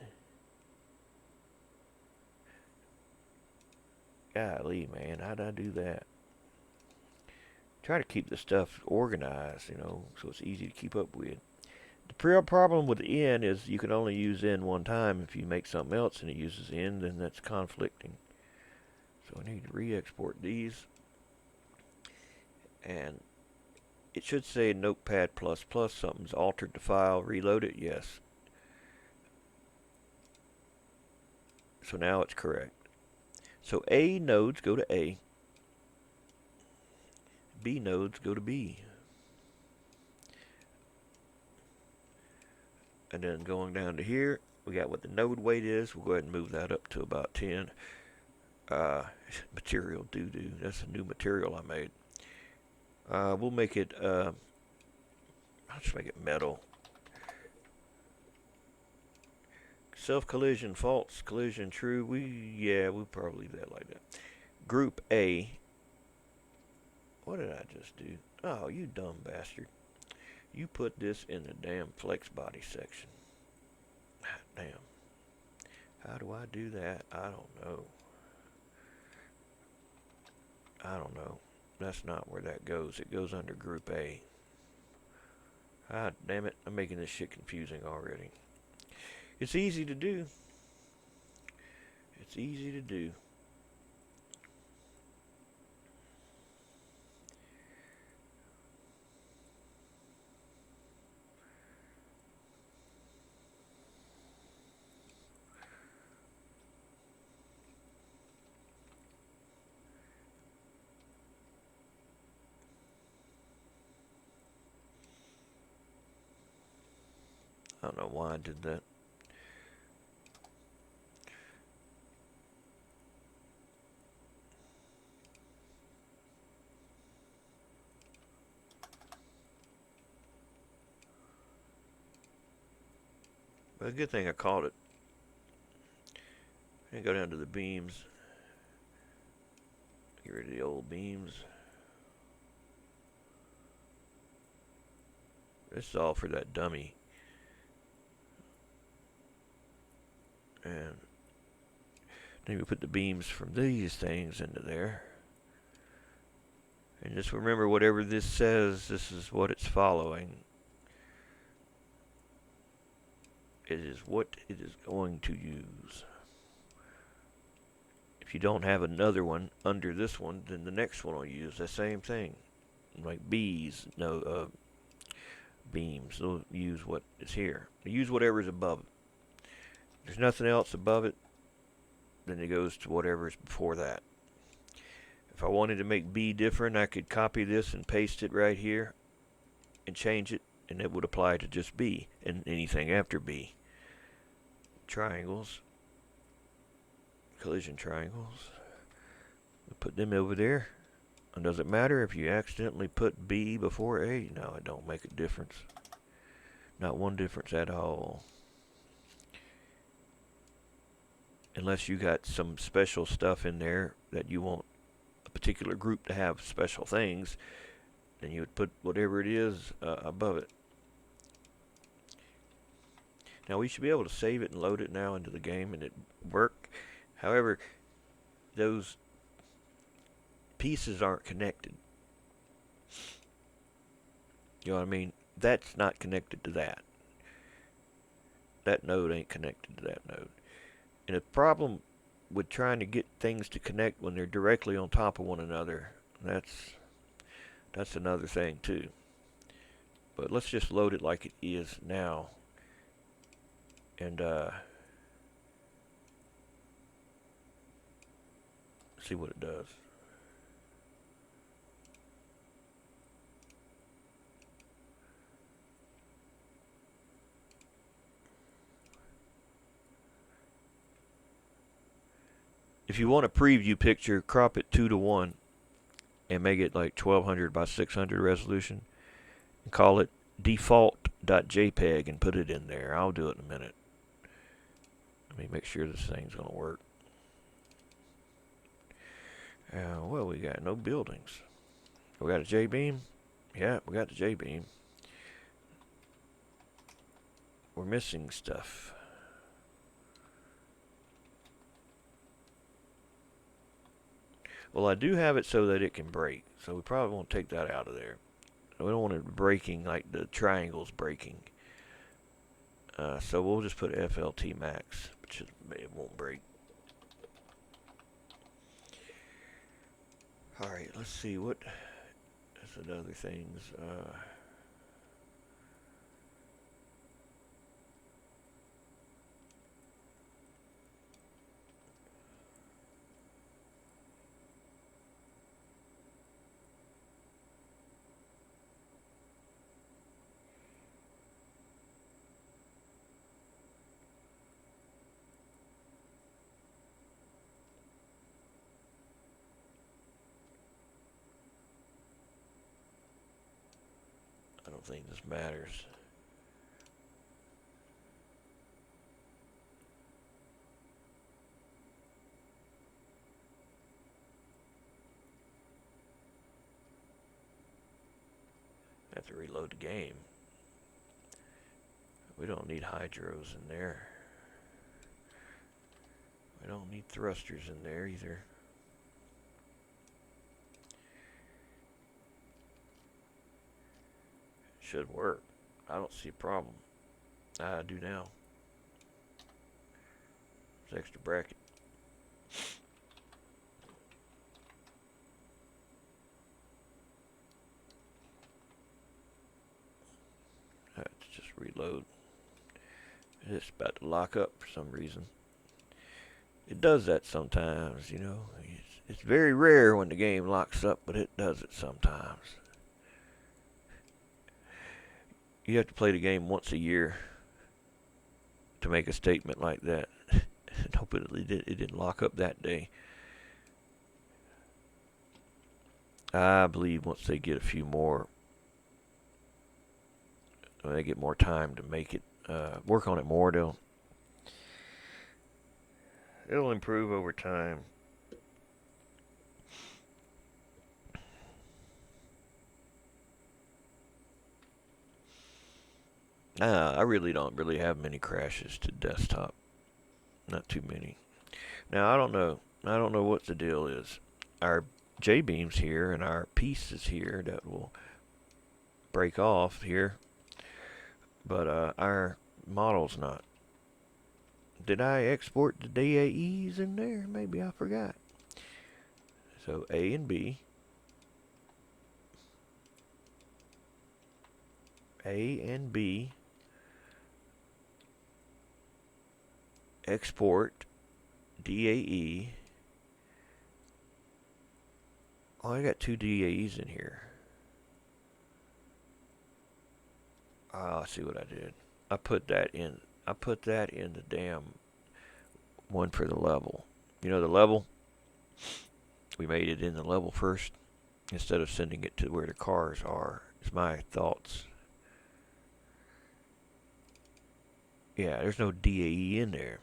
Golly, man, how'd I do that? Try to keep the stuff organized, you know, so it's easy to keep up with. The real problem with N is you can only use N one time. If you make something else and it uses N, then that's conflicting. So I need to re-export these. And it should say Notepad++, something's altered the file, reload it, yes. So now it's correct. So A nodes go to A. B nodes go to B. And then going down to here, we got what the node weight is. We'll go ahead and move that up to about 10. Material doo-doo. That's a new material I made. We'll make it, I'll just make it metal. Self collision false, collision true. We probably leave that like that. Group A. What did I just do? Oh, you dumb bastard. You put this in the damn flex body section. Damn. How do I do that? I don't know. I don't know. That's not where that goes. It goes under Group A. Ah, damn it. I'm making this shit confusing already. It's easy to do. It's easy to do. I don't know why I did that. But a good thing I caught it. And go down to the beams. Get rid of the old beams. This is all for that dummy. And then we put the beams from these things into there. And just remember, whatever this says, this is what it's following. It is what it is going to use. If you don't have another one under this one, then the next one will use the same thing. Like beams, they'll use what is here. They use whatever is above it. If there's nothing else above it, then it goes to whatever is before that. If I wanted to make B different, I could copy this and paste it right here and change it, and it would apply to just B and anything after B. Triangles, collision triangles. We put them over there. And does it matter if you accidentally put B before A? No, it don't make a difference. Not one difference at all. Unless you got some special stuff in there that you want a particular group to have special things, then you would put whatever it is above it. Now we should be able to save it and load it now into the game and it work. However, those pieces aren't connected. You know what I mean? That's not connected to that. That node ain't connected to that node. And the problem with trying to get things to connect when they're directly on top of one another, that's another thing too. But let's just load it like it is now. And see what it does. If you want a preview picture, crop it 2:1 and make it like 1200 by 600 resolution and call it default.jpg and put it in there. I'll do it in a minute. Let me make sure this thing's going to work. Well, we got no buildings. We got a Jbeam? Yeah, we got the Jbeam. We're missing stuff. Well, I do have it so that it can break, so we probably won't take that out of there. We don't want it breaking like the triangle's breaking. So we'll just put FLT max, which it won't break. Alright, let's see what that's other things. I don't think this matters. Have to reload the game. We don't need hydros in there. We don't need thrusters in there either. Should work. I don't see a problem. I do now. It's extra bracket. Let's just reload. It's about to lock up for some reason. It does that sometimes, you know. It's very rare when the game locks up, but it does it sometimes. You have to play the game once a year to make a statement like that. And hopefully it didn't lock up that day. I believe once they get a few more, when they get more time to make it, work on it more, it'll improve over time. I really don't have many crashes to desktop. Not too many. Now I don't know. I don't know what the deal is. Our Jbeam's here and our piece is here that will break off here, but our model's not. Did I export the DAEs in there? Maybe I forgot. So A and B. A and B. Export DAE. Oh, I got two DAEs in here. Oh, I see what I did. I put that in the damn one for the level. You know the level? We made it in the level first instead of sending it to where the cars are. It's my thoughts. Yeah, there's no DAE in there.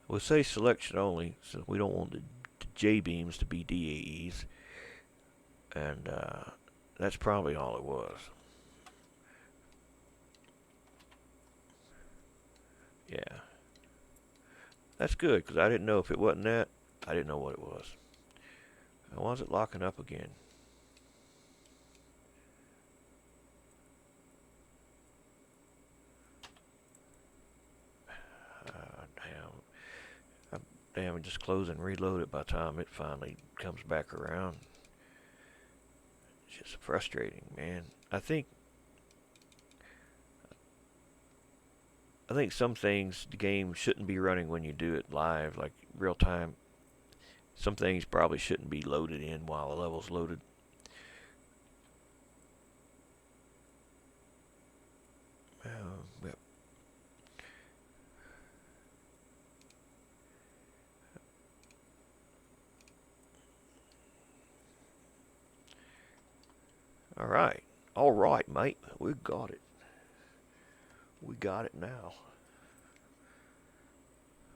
We'll say selection only, so we don't want the Jbeams to be DAEs. And that's probably all it was. Yeah. That's good, because I didn't know if it wasn't that. I didn't know what it was. Why is it locking up again? Damn, just close and reload it by the time it finally comes back around. It's just frustrating, man. I think some things the game shouldn't be running when you do it live, like real time. Some things probably shouldn't be loaded in while the level's loaded. Yep. All right, mate. We got it. We got it now.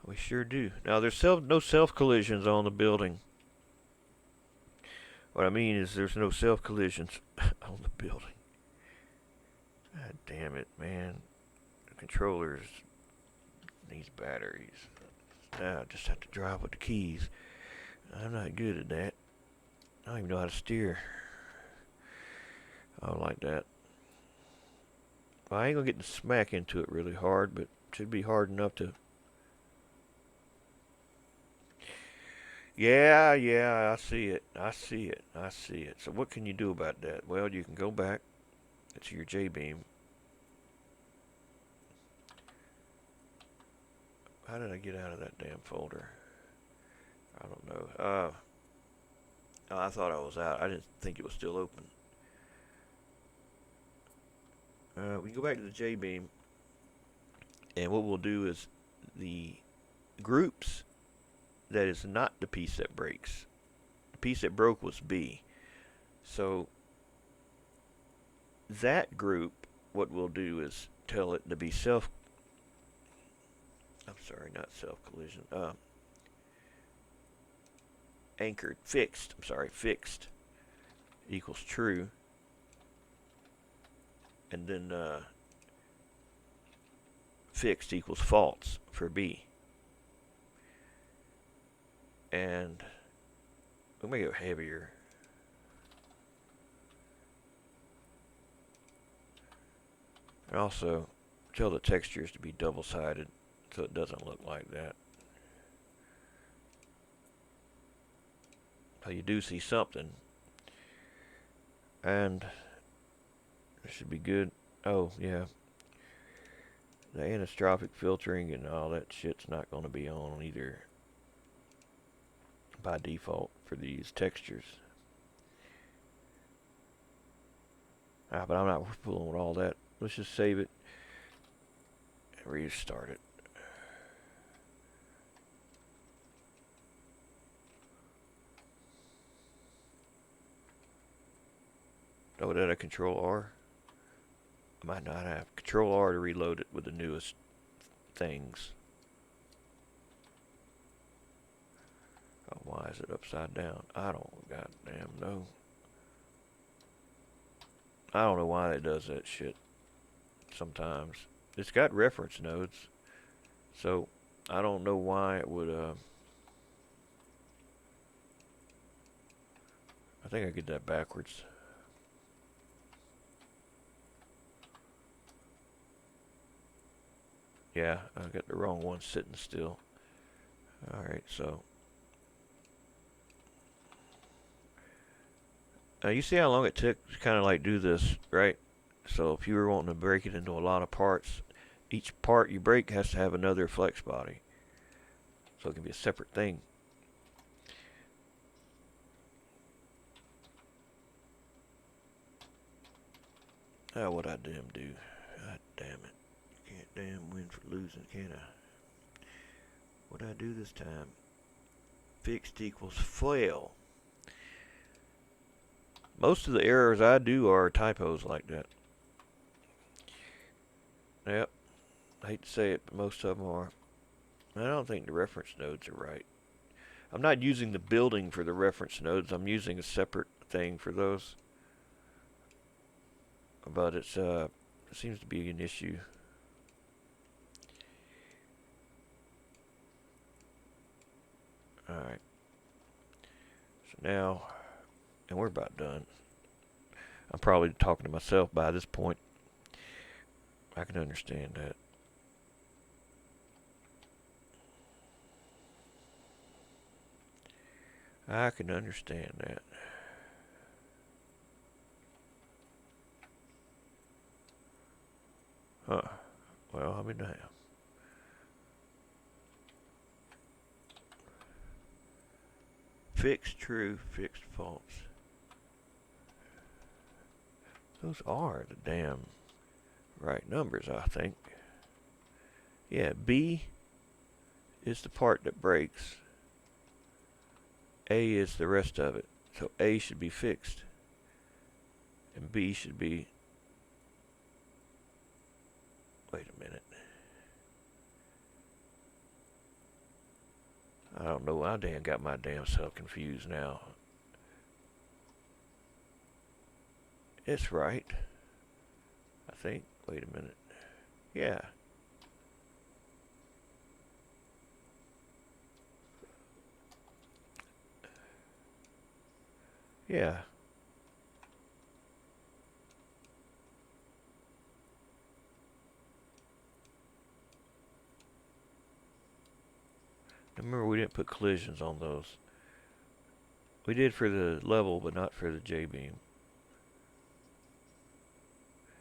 We sure do. Now there's no self collisions on the building. What I mean is there's no self collisions on the building. God damn it, man. The controllers needs batteries. Now I just have to drive with the keys. I'm not good at that. I don't even know how to steer. I don't like that. Well, I ain't gonna get to smack into it really hard, but it should be hard enough to. Yeah, I see it. I see it. I see it. So what can you do about that? Well, you can go back to your Jbeam. How did I get out of that damn folder? I don't know. Oh, I thought I was out. I didn't think it was still open. We can go back to the Jbeam, and what we'll do is the groups that is not the piece that breaks. The piece that broke was B. So that group, what we'll do is tell it to be not self collision. Anchored, fixed. Fixed equals true. and then fixed equals false for B. And we'll make it heavier. And also tell the textures to be double-sided so it doesn't look like that. So you do see something. And it should be good. Oh, yeah. The anisotropic filtering and all that shit's not going to be on either by default for these textures. But I'm not fooling with all that. Let's just save it and restart it. Oh, did I Control R? I might not have. Control R to reload it with the newest things. Oh, why is it upside down? I don't goddamn know. I don't know why it does that shit sometimes. It's got reference nodes, so I don't know why it would, I think I get that backwards. Yeah, I got the wrong one sitting still. Alright, so. Now you see how long it took to kind of like do this, right? So if you were wanting to break it into a lot of parts, each part you break has to have another flex body. So it can be a separate thing. Oh, what'd I damn do? God damn it. Can't damn win for losing, can I? What'd I do this time? Fixed equals fail. Most of the errors I do are typos like that. Yep. I hate to say it, but most of them are. I don't think the reference nodes are right. I'm not using the building for the reference nodes. I'm using a separate thing for those. But it seems to be an issue. Alright. So now, and we're about done. I'm probably talking to myself by this point. I can understand that. I can understand that. Huh. Well, I mean, damn. Fixed true, fixed false. Those are the damn right numbers, I think. Yeah, B is the part that breaks. A is the rest of it. So A should be fixed. And B should be... Wait a minute. I don't know. I damn got my damn self confused now. It's right. I think. Wait a minute. Yeah. Yeah. Remember, we didn't put collisions on those. We did for the level, but not for the Jbeam.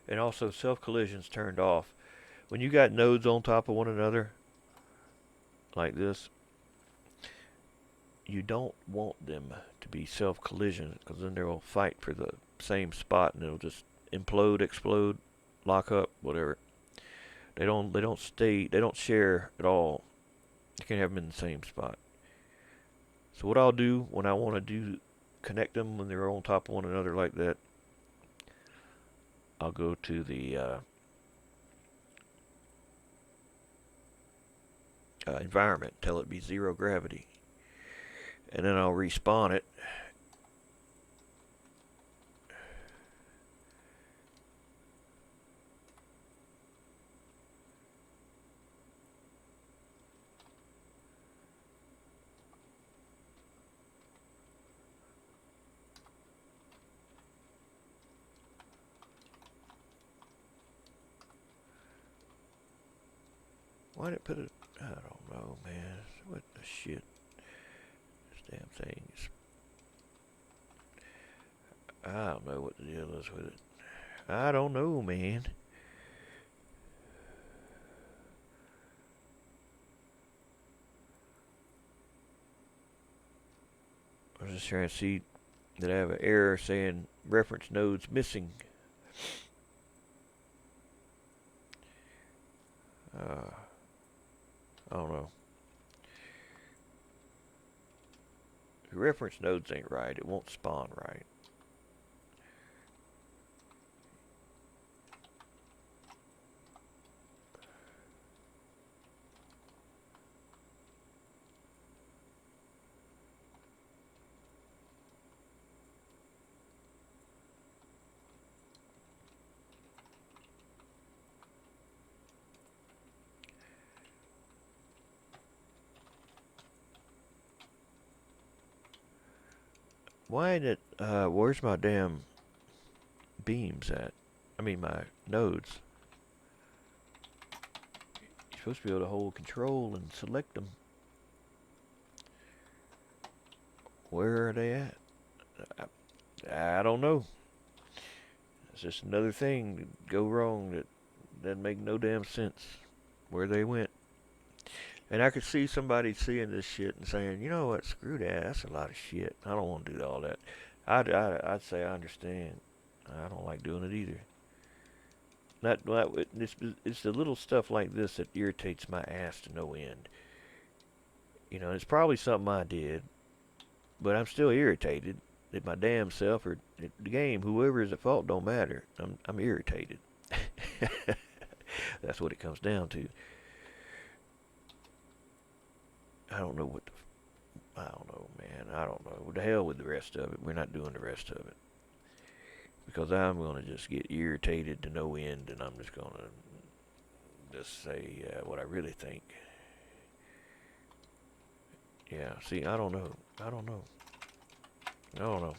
And also, self-collisions turned off. When you got nodes on top of one another, like this, you don't want them to be self-collision, because then they'll fight for the same spot, and it'll just implode, explode, lock up, whatever. They don't share at all. You can't have them in the same spot. So what I'll do when I want to connect them when they're on top of one another like that, I'll go to the environment, tell it be 0 gravity, and then I'll respawn it. Why did it put it? I don't know, man. What the shit? This damn thing is. I don't know what the deal is with it. I don't know, man. I was just trying to see that I have an error saying reference nodes missing. I don't know. If reference nodes ain't right, it won't spawn right. Why did, where's my damn beams at? I mean, my nodes. You're supposed to be able to hold control and select them. Where are they at? I don't know. It's just another thing that go wrong that doesn't make no damn sense where they went. And I could see somebody seeing this shit and saying, you know what, screw that. That's a lot of shit. I don't want to do all that. I'd say I understand. I don't like doing it either. It's the little stuff like this that irritates my ass to no end. You know, it's probably something I did, but I'm still irritated at my damn self or the game. Whoever is at fault don't matter. I'm irritated. That's what it comes down to. I don't know what the. I don't know, man. I don't know. The hell with the rest of it. We're not doing the rest of it. Because I'm going to just get irritated to no end, and I'm just going to just say what I really think. Yeah, see, I don't know. I don't know. I don't know.